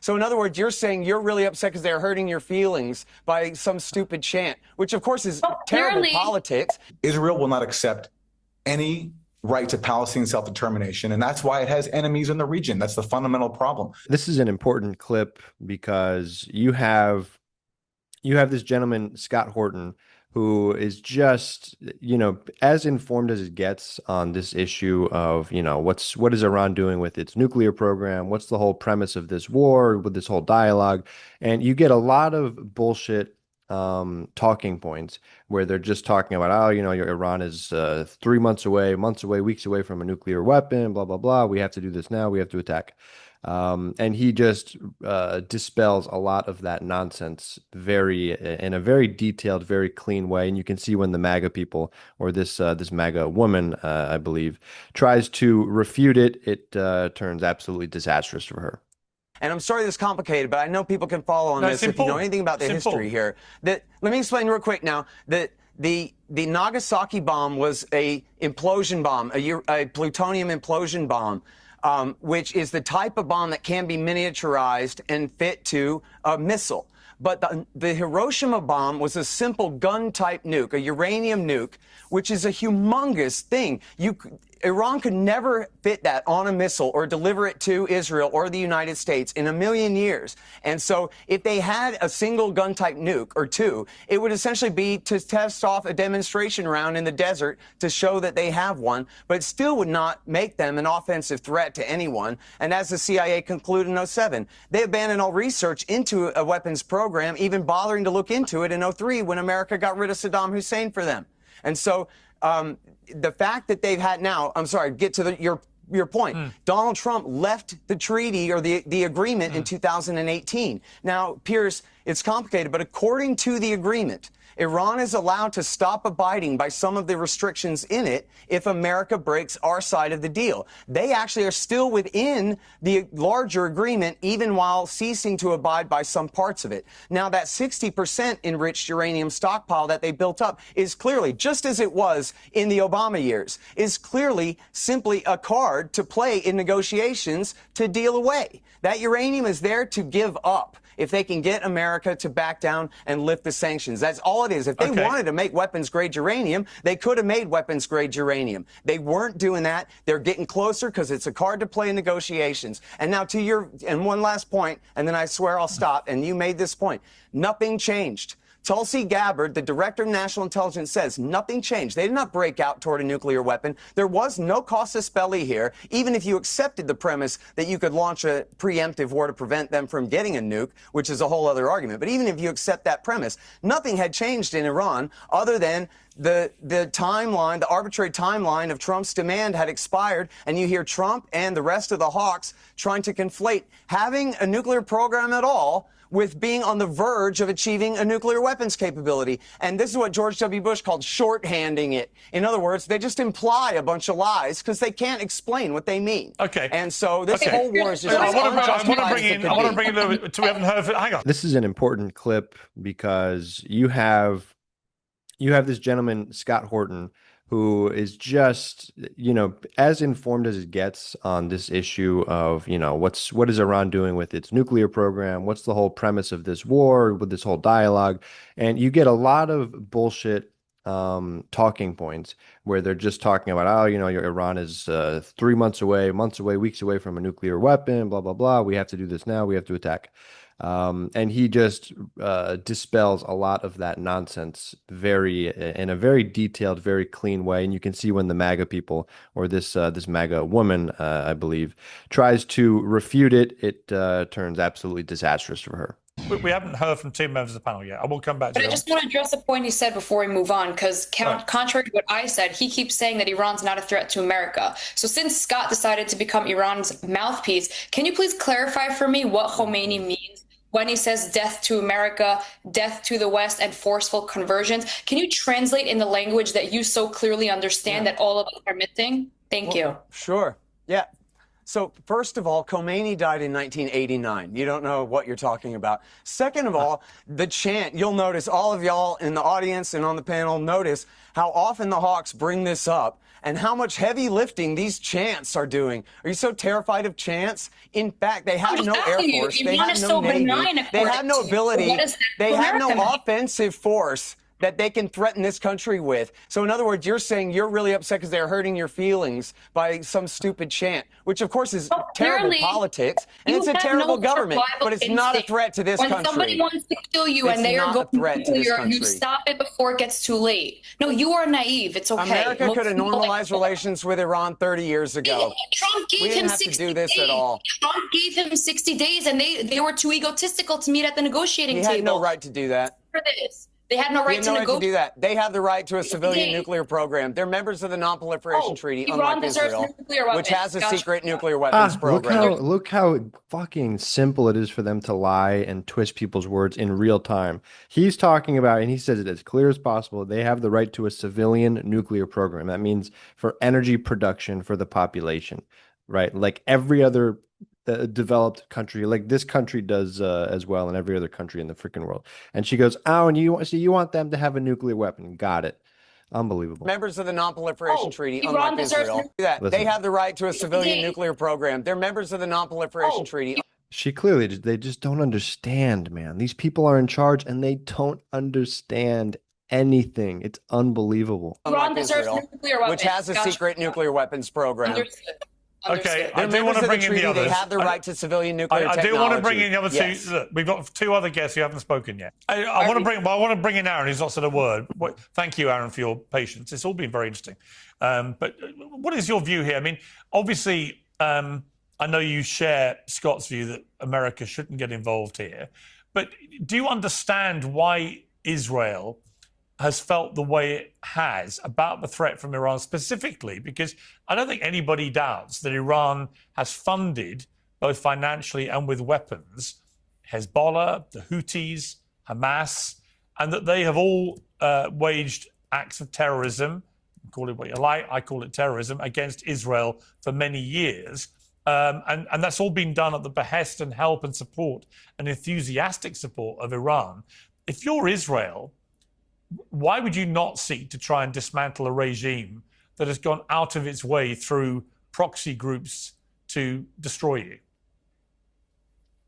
So in other words, you're saying you're really upset because they're hurting your feelings by some stupid chant, which of course is terrible politics. Israel will not accept any right to Palestinian self-determination, and that's why it has enemies in the region. That's the fundamental problem. This is an important clip because you have this gentleman, Scott Horton, who is just, as informed as it gets on this issue of, what is Iran doing with its nuclear program? What's the whole premise of this war, with this whole dialogue? And you get a lot of bullshit talking points where they're just talking about, Iran is 3 months away, weeks away from a nuclear weapon, blah, blah, blah. We have to do this now. We have to attack. And he just dispels a lot of that nonsense in a very detailed, very clean way. And you can see when the MAGA people, or this MAGA woman, I believe, tries to refute it, it turns absolutely disastrous for her. And I'm sorry this is complicated, but I know people can follow on this if you know anything about the history here. Let me explain real quick now that the Nagasaki bomb was a implosion bomb, a plutonium implosion bomb. Which is the type of bomb that can be miniaturized and fit to a missile. But the Hiroshima bomb was a simple gun-type nuke, a uranium nuke, which is a humongous thing. Iran could never fit that on a missile or deliver it to Israel or the United States in a million years. And so if they had a single gun-type nuke or two, it would essentially be to test off a demonstration round in the desert to show that they have one, but it still would not make them an offensive threat to anyone. And as the CIA concluded in 2007, they abandoned all research into a weapons program, even bothering to look into it in 2003 when America got rid of Saddam Hussein for them. And so the fact that they've had now, I'm sorry, get to your point. Donald Trump left the treaty or the agreement in 2018. Now, Piers, it's complicated, but according to the agreement, Iran is allowed to stop abiding by some of the restrictions in it if America breaks our side of the deal. They actually are still within the larger agreement, even while ceasing to abide by some parts of it. Now, that 60% enriched uranium stockpile that they built up is clearly, just as it was in the Obama years, is clearly simply a card to play in negotiations to deal away. That uranium is there to give up if they can get America to back down and lift the sanctions. That's all it is. If they wanted to make weapons-grade uranium, they could have made weapons-grade uranium. They weren't doing that. They're getting closer because it's a card to play in negotiations. And now and one last point, and then I swear I'll stop, and you made this point. Nothing changed. Tulsi Gabbard, the director of national intelligence, says nothing changed. They did not break out toward a nuclear weapon. There was no casus belli here, even if you accepted the premise that you could launch a preemptive war to prevent them from getting a nuke, which is a whole other argument. But even if you accept that premise, nothing had changed in Iran other than the timeline, the arbitrary timeline of Trump's demand had expired, and you hear Trump and the rest of the hawks trying to conflate having a nuclear program at all with being on the verge of achieving a nuclear weapons capability. And this is what George W. Bush called shorthanding it. In other words, they just imply a bunch of lies because they can't explain what they mean. Okay. And so this whole war is just I want to bring in a little bit to we haven't heard of it. Hang on. This is an important clip because you have this gentleman, Scott Horton, who is just, as informed as it gets on this issue of, what is Iran doing with its nuclear program? What's the whole premise of this war, with this whole dialogue? And you get a lot of bullshit talking points where they're just talking about, Iran is 3 months away, weeks away from a nuclear weapon, blah, blah, blah. We have to do this now. We have to attack. And he just dispels a lot of that nonsense in a very detailed, very clean way. And you can see when the MAGA people, or this MAGA woman, I believe, tries to refute it, it turns absolutely disastrous for her. We haven't heard from two members of the panel yet. I will come back to But you. I just want to address the point he said before we move on, because contrary to what I said, he keeps saying that Iran's not a threat to America. So since Scott decided to become Iran's mouthpiece, can you please clarify for me what Khomeini means when he says death to America, death to the West, and forceful conversions? Can you translate in the language that you so clearly understand that all of us are missing? Thank you. Sure. Yeah. So first of all, Khomeini died in 1989. You don't know what you're talking about. Second of all, the chant, you'll notice, all of y'all in the audience and on the panel notice how often the Hawks bring this up and how much heavy lifting these chants are doing. Are you so terrified of chants? In fact, they have no Air Force, they have no Navy, they have no ability, they have no offensive force that they can threaten this country with. So in other words, you're saying you're really upset because they're hurting your feelings by some stupid chant, which of course is terrible politics, and it's a terrible government, but it's not a threat to this country. When somebody wants to kill you and they are going to kill you, you stop it before it gets too late. No, you are naive. It's okay. America could have normalized relations with Iran 30 years ago. Trump gave him 60 days. Trump gave him 60 days, and they were too egotistical to meet at the negotiating table. He had no right to do that. For this. They had no right to negotiate. To do that. They have the right to a civilian nuclear program. They're members of the Non-Proliferation Treaty, unlike Israel, which has a secret nuclear weapons program. Look how fucking simple it is for them to lie and twist people's words in real time. He's talking about, and he says it as clear as possible, they have the right to a civilian nuclear program. That means for energy production for the population, right? Like every other developed country, like this country does as well, and every other country in the freaking world. And she goes, "Oh, and you want them to have a nuclear weapon?" Got it. Unbelievable. Members of the Non-Proliferation Treaty, unlike Israel, they have the right to a civilian nuclear program. They're members of the Non-Proliferation Treaty. She clearly, they just don't understand, man. These people are in charge, and they don't understand anything. It's unbelievable. Iran deserves nuclear weapons, which has a secret nuclear weapons program. Understood. Okay, I do want to bring in the others. They have the right to civilian nuclear technology. I do want to bring in the other two. Look, we've got two other guests who haven't spoken yet. I want to bring in Aaron, who's not said a word. Thank you, Aaron, for your patience. It's all been very interesting. But what is your view here? I mean, obviously, I know you share Scott's view that America shouldn't get involved here. But do you understand why Israel has felt the way it has about the threat from Iran specifically? Because I don't think anybody doubts that Iran has funded, both financially and with weapons, Hezbollah, the Houthis, Hamas, and that they have all waged acts of terrorism, call it what you like, I call it terrorism, against Israel for many years. And that's all been done at the behest and help and support and enthusiastic support of Iran. If you're Israel, why would you not seek to try and dismantle a regime that has gone out of its way through proxy groups to destroy you?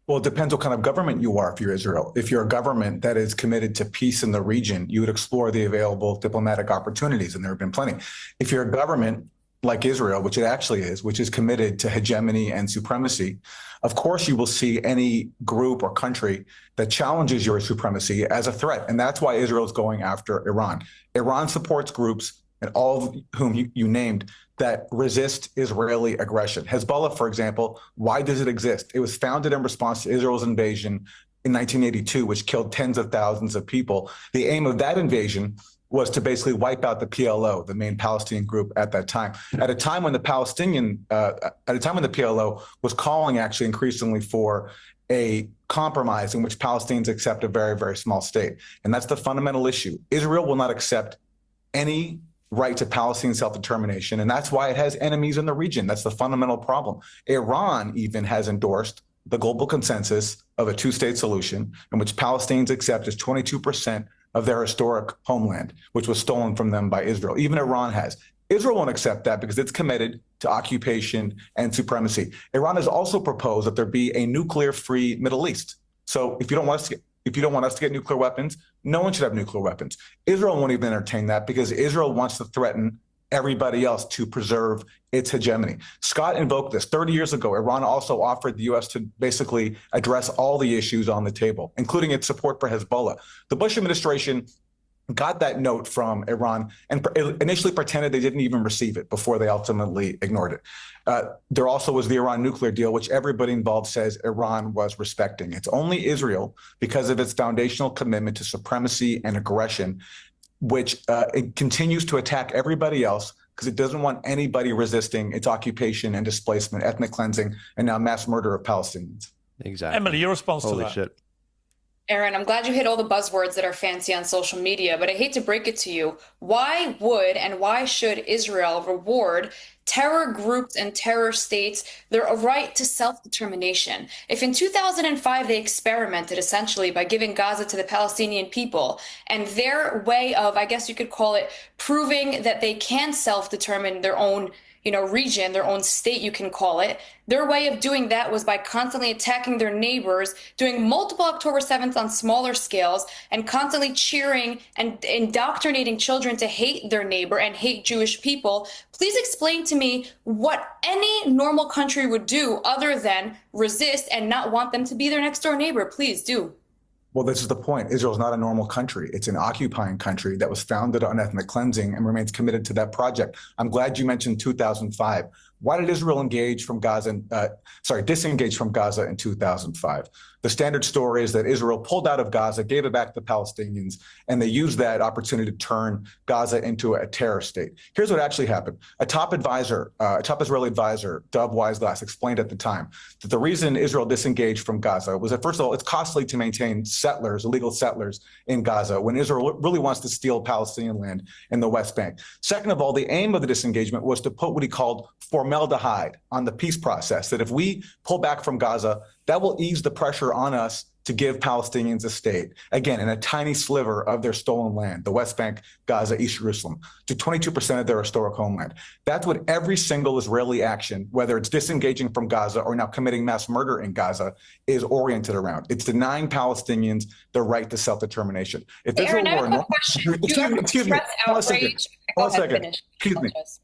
Well, it depends what kind of government you are if you're Israel. If you're a government that is committed to peace in the region, you would explore the available diplomatic opportunities, and there have been plenty. If you're a government like Israel, which it actually is, which is committed to hegemony and supremacy, of course you will see any group or country that challenges your supremacy as a threat. And that's why Israel is going after Iran. Iran supports groups, and all of whom you named, that resist Israeli aggression. Hezbollah, for example, why does it exist? It was founded in response to Israel's invasion in 1982, which killed tens of thousands of people. The aim of that invasion was to basically wipe out the PLO, the main Palestinian group at that time. At a time when the PLO was calling actually increasingly for a compromise in which Palestinians accept a very, very small state. And that's the fundamental issue. Israel will not accept any right to Palestinian self-determination, and that's why it has enemies in the region. That's the fundamental problem. Iran even has endorsed the global consensus of a two-state solution in which Palestinians accept as 22% of their historic homeland, which was stolen from them by Israel. Even Iran has. Israel won't accept that because it's committed to occupation and supremacy. Iran has also proposed that there be a nuclear-free Middle East. So if you don't want us to get nuclear weapons, no one should have nuclear weapons. Israel won't even entertain that because Israel wants to threaten everybody else to preserve its hegemony. Scott invoked this 30 years ago. Iran also offered the U.S. to basically address all the issues on the table, including its support for Hezbollah. The Bush administration got that note from Iran and initially pretended they didn't even receive it before they ultimately ignored it. There also was the Iran nuclear deal, which everybody involved says Iran was respecting. It's only Israel, because of its foundational commitment to supremacy and aggression, which it continues to attack everybody else because it doesn't want anybody resisting its occupation and displacement, ethnic cleansing, and now mass murder of Palestinians. Exactly. Emily, your response Holy to that? Shit. Aaron, I'm glad you hit all the buzzwords that are fancy on social media, but I hate to break it to you. Why would and why should Israel reward terror groups and terror states their right to self-determination? If in 2005 they experimented essentially by giving Gaza to the Palestinian people, and their way of, I guess you could call it, proving that they can self-determine their own region, their own state, you can call it. Their way of doing that was by constantly attacking their neighbors, doing multiple October 7th on smaller scales, and constantly cheering and indoctrinating children to hate their neighbor and hate Jewish people. Please explain to me what any normal country would do other than resist and not want them to be their next door neighbor. Please do. Well, this is the point. Israel is not a normal country. It's an occupying country that was founded on ethnic cleansing and remains committed to that project. I'm glad you mentioned 2005. Why did Israel disengage from Gaza in 2005? The standard story is that Israel pulled out of Gaza, gave it back to the Palestinians, and they used that opportunity to turn Gaza into a terror state. Here's what actually happened. A top Israeli advisor, Dov Weisglass, explained at the time that the reason Israel disengaged from Gaza was that, first of all, it's costly to maintain illegal settlers in Gaza when Israel really wants to steal Palestinian land in the West Bank. Second of all, the aim of the disengagement was to put what he called formaldehyde on the peace process, that if we pull back from Gaza, that will ease the pressure on us to give Palestinians a state, again, in a tiny sliver of their stolen land, the West Bank, Gaza, East Jerusalem, to 22% of their historic homeland. That's what every single Israeli action, whether it's disengaging from Gaza or now committing mass murder in Gaza, is oriented around. It's denying Palestinians the right to self-determination. If Aaron, Israel were a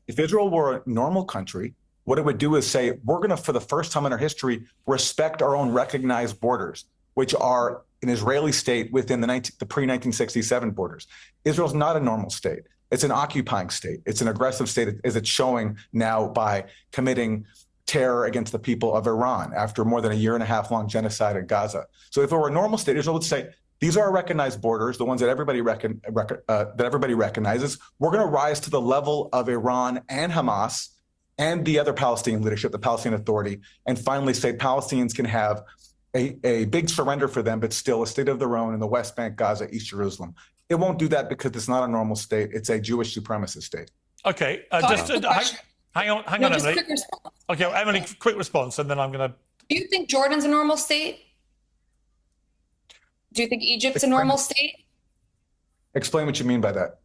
If Israel were a normal country, what it would do is say, we're going to, for the first time in our history, respect our own recognized borders, which are an Israeli state within the pre-1967 borders. Israel's not a normal state. It's an occupying state. It's an aggressive state, as it's showing now by committing terror against the people of Iran after more than a year-and-a-half long genocide in Gaza. So if it were a normal state, Israel would say, these are our recognized borders, the ones that everybody recognizes. We're going to rise to the level of Iran and Hamas and the other Palestinian leadership, the Palestinian Authority, and finally say Palestinians can have a big surrender for them, but still a state of their own in the West Bank, Gaza, East Jerusalem. It won't do that because it's not a normal state. It's a Jewish supremacist state. Okay, hang on, Emily. Okay, Emily, quick response, and then I'm going to... Do you think Jordan's a normal state? Do you think Egypt's a normal state? Explain what you mean by that.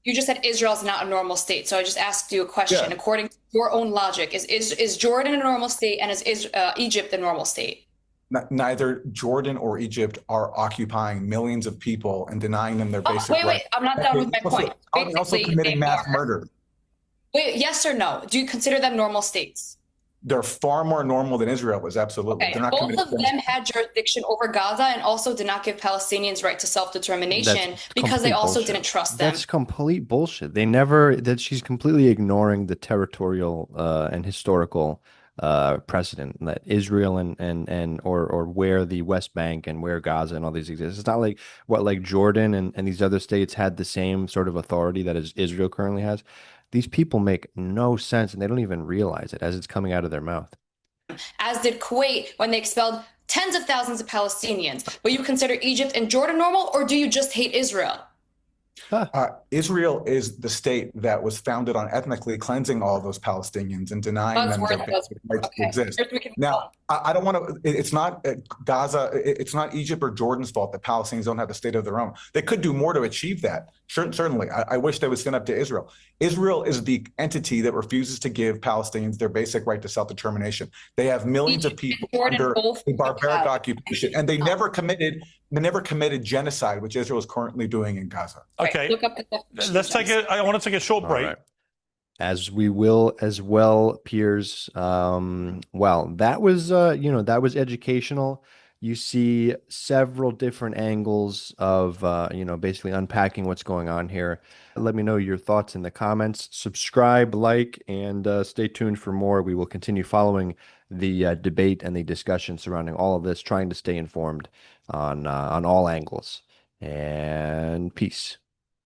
You just said Israel's not a normal state, so I just asked you a question. Yeah. According to your own logic, is Jordan a normal state, and is Egypt a normal state? Neither Jordan or Egypt are occupying millions of people and denying them their basic rights. Wait, I'm not done with my point. Also committing mass murder. Wait, yes or no? Do you consider them normal states? They're far more normal than Israel was, absolutely. Okay. They're not Both of them had jurisdiction over Gaza and also did not give Palestinians right to self-determination because they also didn't trust them. That's complete bullshit. They never, she's completely ignoring the territorial and historical precedent that Israel or where the West Bank and where Gaza and all these exist. It's not like Jordan and these other states had the same sort of authority that Israel currently has. These people make no sense, and they don't even realize it as it's coming out of their mouth. As did Kuwait when they expelled tens of thousands of Palestinians. But you consider Egypt and Jordan normal, or do you just hate Israel? Israel is the state that was founded on ethnically cleansing all of those Palestinians and denying them their basic rights to exist. Now, I don't want to, it's not Gaza, it's not Egypt or Jordan's fault that Palestinians don't have a state of their own. They could do more to achieve that. Certainly. I wish they would stand up to Israel. Israel is the entity that refuses to give Palestinians their basic right to self-determination. They have millions of people under a barbaric occupation, and they never committed genocide, which Israel is currently doing in Gaza. Okay, let's take I want to take a short break. Right. As we will as well, Piers. Well, that was that was educational. You see several different angles of basically unpacking what's going on here. Let me know your thoughts in the comments. Subscribe, like, and stay tuned for more. We will continue following the debate and the discussion surrounding all of this, trying to stay informed on all angles. And peace.